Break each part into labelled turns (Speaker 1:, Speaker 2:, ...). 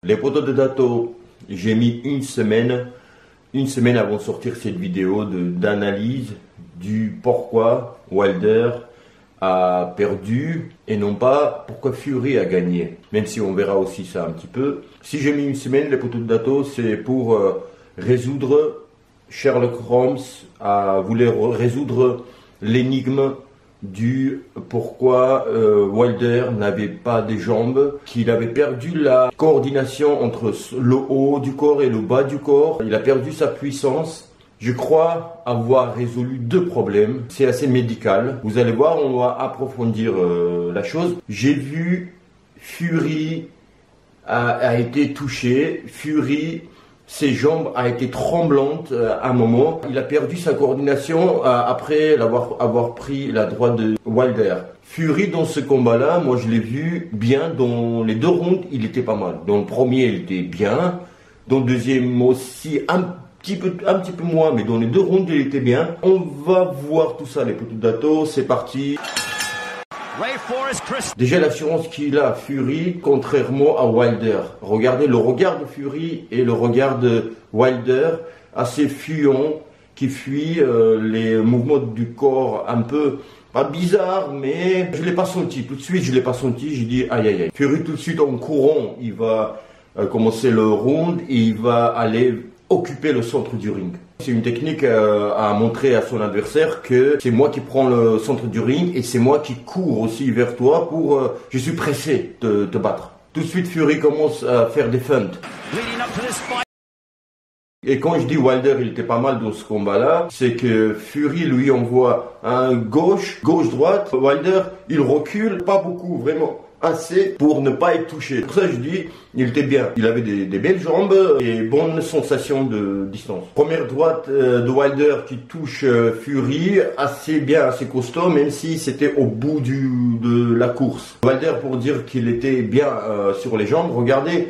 Speaker 1: Les poteaux de Dato, j'ai mis une semaine avant de sortir cette vidéo d'analyse du pourquoi Wilder a perdu et non pas pourquoi Fury a gagné. Même si on verra aussi ça un petit peu. Si j'ai mis une semaine, les poteaux de Dato, c'est pour résoudre, Sherlock Holmes voulait résoudre l'énigme du pourquoi Wilder n'avait pas des jambes, qu'il avait perdu la coordination entre le haut du corps et le bas du corps, il a perdu sa puissance. Je crois avoir résolu deux problèmes, c'est assez médical. Vous allez voir, on va approfondir la chose. J'ai vu Fury a été touché, Fury, ses jambes a été tremblantes à un moment. Il a perdu sa coordination après avoir pris la droite de Wilder. Fury dans ce combat-là, moi je l'ai vu bien dans les deux rounds, il était pas mal. Dans le premier, il était bien. Dans le deuxième aussi, un petit peu moins, mais dans les deux rounds, il était bien. On va voir tout ça, les poteaux de Dato, c'est parti. Déjà l'assurance qu'il a Fury contrairement à Wilder. Regardez le regard de Fury et le regard de Wilder, assez fuyant, qui fuit les mouvements du corps un peu, pas bizarre, mais je l'ai pas senti. Tout de suite je l'ai pas senti, j'ai dit aïe aïe aïe. Fury tout de suite en courant, il va commencer le round et il va aller occuper le centre du ring. C'est une technique à montrer à son adversaire que c'est moi qui prends le centre du ring et c'est moi qui cours aussi vers toi pour... je suis pressé de te battre. Tout de suite, Fury commence à faire des feintes. Et quand je dis Wilder, il était pas mal dans ce combat-là, c'est que Fury lui envoie un gauche-droite. Wilder, il recule, pas beaucoup, vraiment. Assez pour ne pas être touché. Pour ça je dis, il était bien. Il avait des belles jambes et bonne sensation de distance. Première droite de Wilder qui touche Fury, assez bien, assez costaud, même si c'était au bout de la course. Wilder, pour dire qu'il était bien sur les jambes, regardez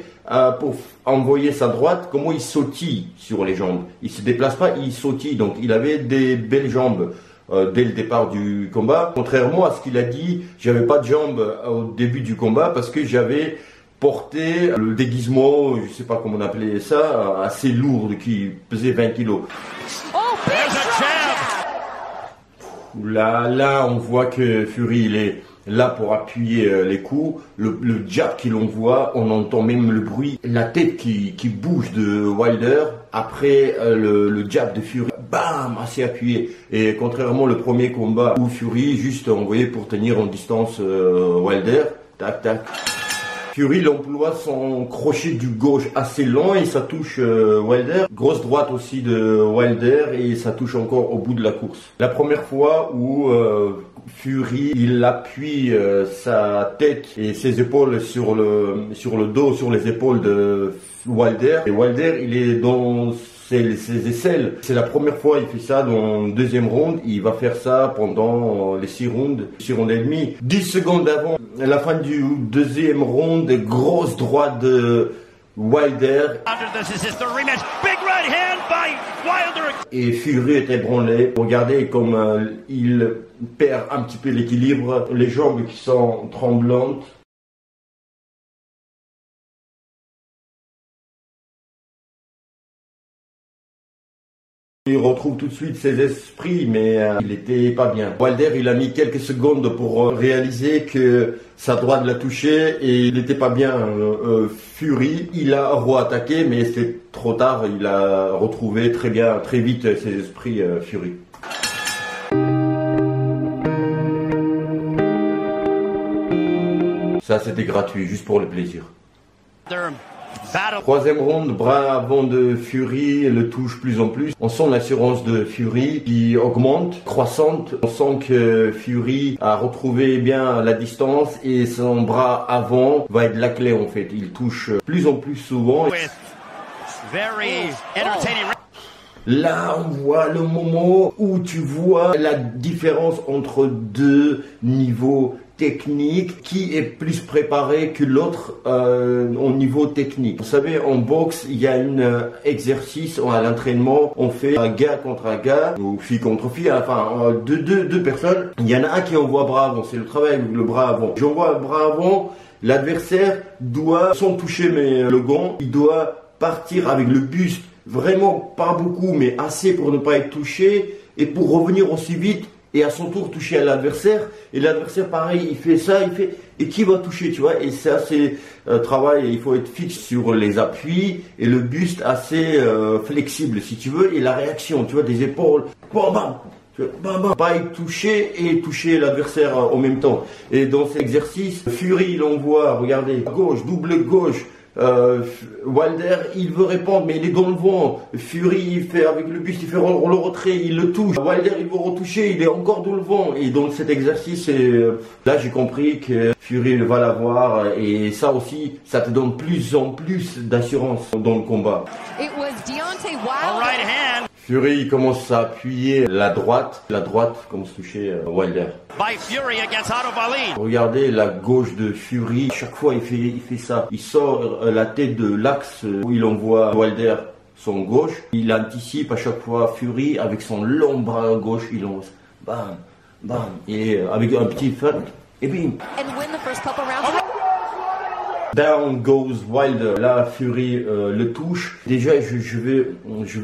Speaker 1: pour envoyer sa droite, comment il sautille sur les jambes. Il se déplace pas, il sautille. Donc il avait des belles jambes. Dès le départ du combat. Contrairement à ce qu'il a dit, j'avais pas de jambes au début du combat parce que j'avais porté le déguisement, je sais pas comment on appelait ça, assez lourd, qui pesait 20 kilos. Là, on voit que Fury, il est là pour appuyer les coups. Le jab qu'il envoie, on entend même le bruit, la tête qui bouge de Wilder après le jab de Fury. Bam, assez appuyé. Et contrairement au premier combat où Fury juste envoyé pour tenir en distance Wilder, tac tac. Fury l'emploie son crochet du gauche assez lent et ça touche Wilder. Grosse droite aussi de Wilder et ça touche encore au bout de la course. La première fois où Fury il appuie sa tête et ses épaules sur le dos, sur les épaules de Wilder. Et Wilder il est dans ses aisselles. C'est la première fois qu'il fait ça dans le deuxième round. Il va faire ça pendant les 6 rounds et demi. 10 secondes avant la fin du deuxième round, grosse droite de Wilder. Et Fury est ébranlé. Regardez comme il perd un petit peu l'équilibre. Les jambes qui sont tremblantes. Il retrouve tout de suite ses esprits, mais il était pas bien. Wilder, il a mis quelques secondes pour réaliser que sa droite l'a touché et il n'était pas bien. Fury, il a re-attaqué, mais c'est trop tard. Il a retrouvé très vite ses esprits, Fury. Ça, c'était gratuit, juste pour le plaisir. Troisième round, bras avant de Fury le touche plus en plus. On sent l'assurance de Fury qui augmente, croissante. On sent que Fury a retrouvé bien la distance et son bras avant va être la clé en fait. Il touche plus en plus souvent. Là, on voit le moment où tu vois la différence entre deux niveaux techniques, qui est plus préparé que l'autre au niveau technique. Vous savez, en boxe, il y a un exercice à l'entraînement, on fait un gars contre un gars, ou fille contre fille, enfin deux personnes. Il y en a un qui envoie bras avant, c'est le travail avec le bras avant. J'envoie le bras avant L'adversaire doit, sans toucher le gant, il doit partir avec le buste, vraiment pas beaucoup, mais assez pour ne pas être touché, et pour revenir aussi vite, et à son tour toucher à l'adversaire. Et l'adversaire, pareil, il fait ça, et qui va toucher, tu vois. Et ça, c'est travail, il faut être fixe sur les appuis, et le buste assez flexible, si tu veux, et la réaction, tu vois, des épaules, bam, bam. Pas être touché et toucher l'adversaire en même temps. Et dans cet exercice, Fury il envoie, regardez, gauche, double gauche. Wilder il veut répondre mais il est dans le vent. Fury il fait avec le buste, il fait le retrait, il le touche. Wilder il veut retoucher, il est encore dans le vent. Et donc cet exercice, là j'ai compris que Fury va l'avoir. Et ça aussi, ça te donne plus en plus d'assurance dans le combat.
Speaker 2: It was Deontay Wilder.
Speaker 1: Fury il commence à appuyer la droite commence à toucher Wilder. Regardez la gauche de Fury, chaque fois il fait ça. Il sort la tête de l'axe où il envoie Wilder son gauche. Il anticipe à chaque fois Fury avec son long bras gauche, il envoie bam, bam, et avec un petit feint, et bim. Down goes Wilder. Là Fury le touche. Déjà je vais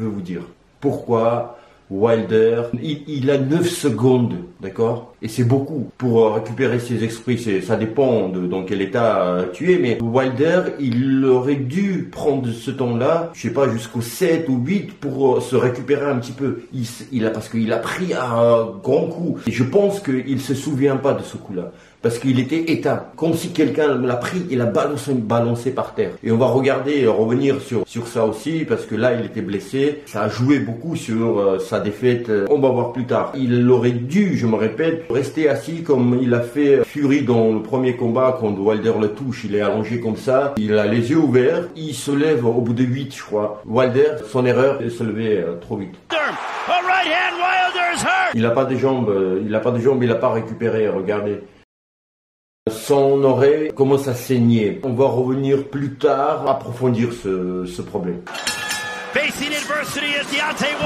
Speaker 1: vous dire. Pourquoi Wilder, il a 9 secondes, d'accord? Et c'est beaucoup pour récupérer ses esprits, ça dépend dans quel état tu es, mais Wilder, il aurait dû prendre ce temps-là, je sais pas, jusqu'au 7 ou 8 pour se récupérer un petit peu. Parce qu'il a pris un grand coup. Et je pense qu'il se souvient pas de ce coup-là. Parce qu'il était éteint, comme si quelqu'un l'a pris et l'a balancé par terre. Et on va revenir sur ça aussi, parce que là, il était blessé. Ça a joué beaucoup sur sa défaite. On va voir plus tard. Il aurait dû, je me répète, rester assis comme il a fait Fury dans le premier combat, quand Wilder le touche. Il est allongé comme ça, il a les yeux ouverts, il se lève au bout de 8, je crois. Wilder, son erreur, il se levait trop vite. Il n'a pas de jambes, il n'a pas récupéré, regardez. Son oreille commence à saigner. On va revenir plus tard, approfondir ce problème.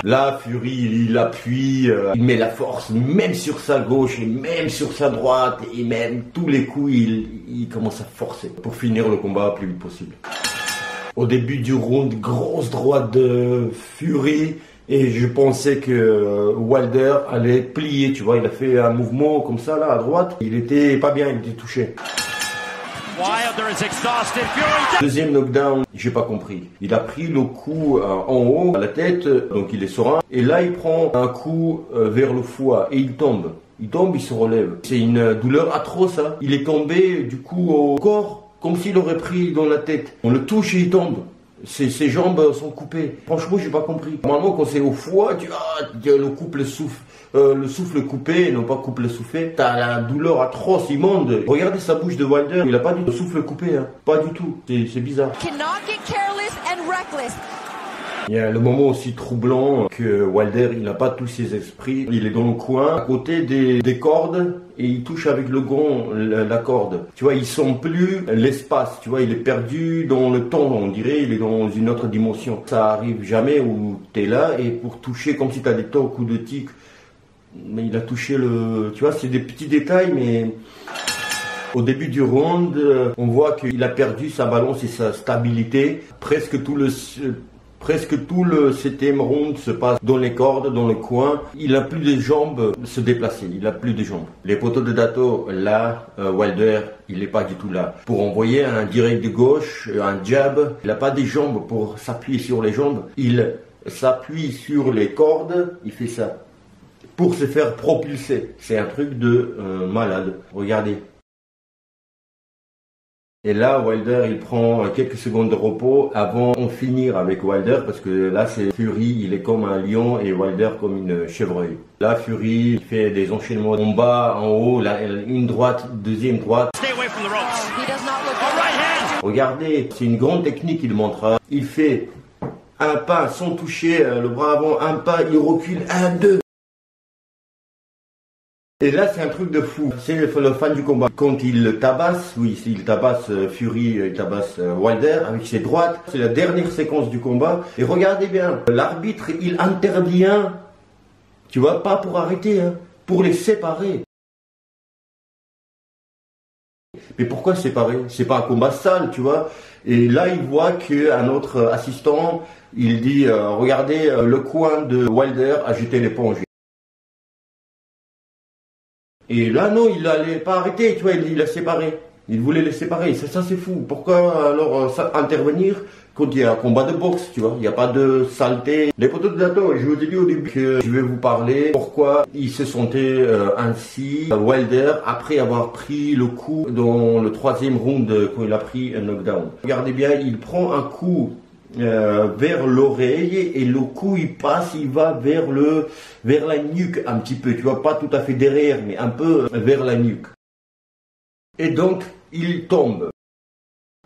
Speaker 1: Là, Fury, il appuie, il met la force, même sur sa gauche et même sur sa droite, et même tous les coups, il commence à forcer pour finir le combat le plus vite possible. Au début du round, grosse droite de Fury. Et je pensais que Wilder allait plier, tu vois, il a fait un mouvement comme ça, là, à droite. Il était pas bien, il était touché. Deuxième knockdown, j'ai pas compris. Il a pris le coup en haut, à la tête, donc il est serein. Et là, il prend un coup vers le foie et il tombe. Il tombe, il se relève. C'est une douleur atroce, hein. Il est tombé, du coup, au corps, comme s'il aurait pris dans la tête. On le touche et il tombe. Ses jambes sont coupées. Franchement, j'ai pas compris. Normalement, quand c'est au foie, le souffle coupé, non pas couple soufflé. T'as la douleur atroce, immonde. Regardez sa bouche de Wilder. Il a pas du souffle coupé, hein. Pas du tout. C'est bizarre. Il y a le moment aussi troublant que Wilder, il n'a pas tous ses esprits. Il est dans le coin, à côté des cordes, et il touche avec le gant la corde. Tu vois, il sent plus l'espace. Tu vois, il est perdu dans le temps, on dirait. Il est dans une autre dimension. Ça arrive jamais où tu es là, et pour toucher, comme si tu as des tocs ou de tics, mais il a touché tu vois, c'est des petits détails, mais... Au début du round, on voit qu'il a perdu sa balance et sa stabilité. Presque tout le 7e round se passe dans les cordes, dans le coin. Il n'a plus de jambes se déplacer. Il n'a plus de jambes. Les poteaux de Dato, là, Wilder, il n'est pas du tout là. Pour envoyer un direct de gauche, un jab, il n'a pas des jambes pour s'appuyer sur les jambes. Il s'appuie sur les cordes, il fait ça. Pour se faire propulser. C'est un truc de malade. Regardez. Et là, Wilder, il prend quelques secondes de repos avant d'en finir avec Wilder, parce que là, c'est Fury, il est comme un lion et Wilder comme une chevreuil. Là, Fury, il fait des enchaînements en bas, en haut, là, une droite, deuxième droite. Regardez, c'est une grande technique qu'il montre. Il fait un pas sans toucher le bras avant, un pas, il recule, 1, 2. Et là, c'est un truc de fou. C'est le fan du combat. Quand il tabasse, il tabasse Fury, il tabasse Wilder avec ses droites. C'est la dernière séquence du combat. Et regardez bien, l'arbitre, il intervient, tu vois, pas pour arrêter, hein, pour les séparer. Mais pourquoi séparer? C'est pas un combat sale, tu vois. Et là, il voit qu'un autre assistant, il dit, regardez, le coin de Wilder a jeté l'éponge. Et là, non, il n'allait pas arrêter, tu vois, il a séparé. Il voulait les séparer. Ça c'est fou. Pourquoi alors intervenir quand il y a un combat de boxe, tu vois? Il n'y a pas de saleté. Les poteaux de Dato, je vous ai dit au début que je vais vous parler pourquoi il se sentait ainsi, Wilder, après avoir pris le coup dans le 3e round quand il a pris un knockdown. Regardez bien, il prend un coup vers l'oreille et le coup il va vers la nuque un petit peu, tu vois, pas tout à fait derrière, mais un peu vers la nuque. Et donc, il tombe.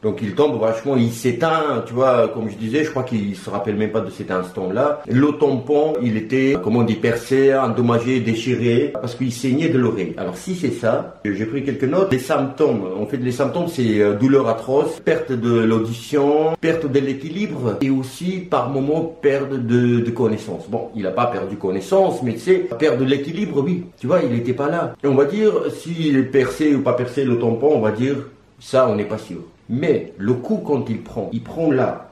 Speaker 1: Donc il tombe vachement, il s'éteint, tu vois, comme je disais, je crois qu'il se rappelle même pas de cet instant-là. Le tampon, il était, comment on dit, percé, endommagé, déchiré, parce qu'il saignait de l'oreille. Alors si c'est ça, j'ai pris quelques notes. Les symptômes, en fait les symptômes c'est douleur atroce, perte de l'audition, perte de l'équilibre et aussi par moments perte de connaissance. Bon, il n'a pas perdu connaissance, mais tu sais, perte de l'équilibre, oui, tu vois, il n'était pas là. Et on va dire, s'il est percé ou pas percé le tampon, on va dire, ça on n'est pas sûr. Mais le coup quand il prend là,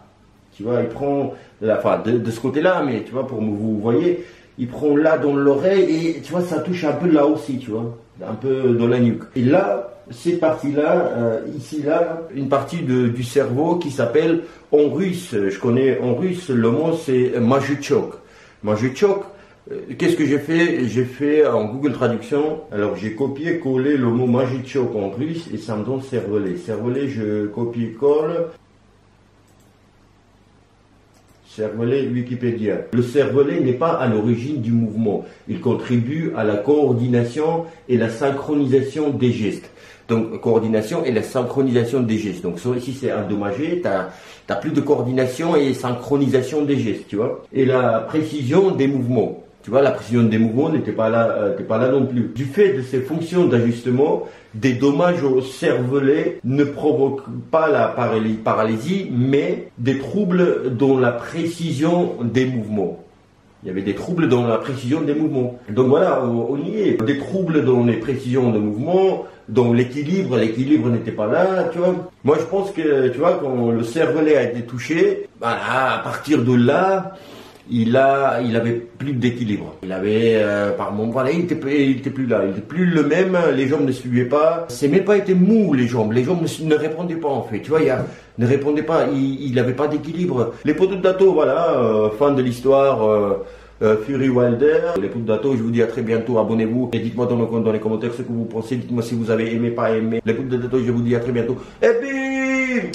Speaker 1: tu vois, il prend, enfin de ce côté-là, mais tu vois, pour vous voyez, il prend là dans l'oreille et tu vois, ça touche un peu là aussi, tu vois, un peu dans la nuque. Et là, cette partie-là, ici là, une partie du cerveau qui s'appelle, en russe, je connais en russe, le mot c'est majutchok. Majutchok. Qu'est-ce que j'ai fait? J'ai fait en Google Traduction, alors j'ai copié-collé le mot majitchok en russe et ça me donne cervelet. Cervelet, je copie-colle. Cervelet, Wikipédia. Le cervelet n'est pas à l'origine du mouvement. Il contribue à la coordination et la synchronisation des gestes. Donc, coordination et la synchronisation des gestes. Donc, ici, c'est endommagé. T'as plus de coordination et synchronisation des gestes, tu vois. Et la précision des mouvements. Tu vois, la précision des mouvements n'était pas là non plus. Du fait de ces fonctions d'ajustement, des dommages au cervelet ne provoquent pas la paralysie, mais des troubles dans la précision des mouvements. Il y avait des troubles dans la précision des mouvements. Donc voilà, on y est. Des troubles dans les précisions de mouvements, dans l'équilibre n'était pas là, tu vois. Moi, je pense que, tu vois, quand le cervelet a été touché, voilà, à partir de là, il avait plus d'équilibre. Il avait, par moment, voilà, il était plus là. Il était plus le même, les jambes ne suivaient pas. C'est même pas été mou, les jambes. Les jambes ne répondaient pas, en fait. Tu vois, ne répondait pas. Il avait pas d'équilibre. Les poteaux de Dato, voilà, fin de l'histoire, Fury Wilder. Les poteaux de Dato, je vous dis à très bientôt. Abonnez-vous. Et dites-moi dans les commentaires ce que vous pensez. Dites-moi si vous avez aimé, pas aimé. Les poteaux de Dato, je vous dis à très bientôt. Et puis,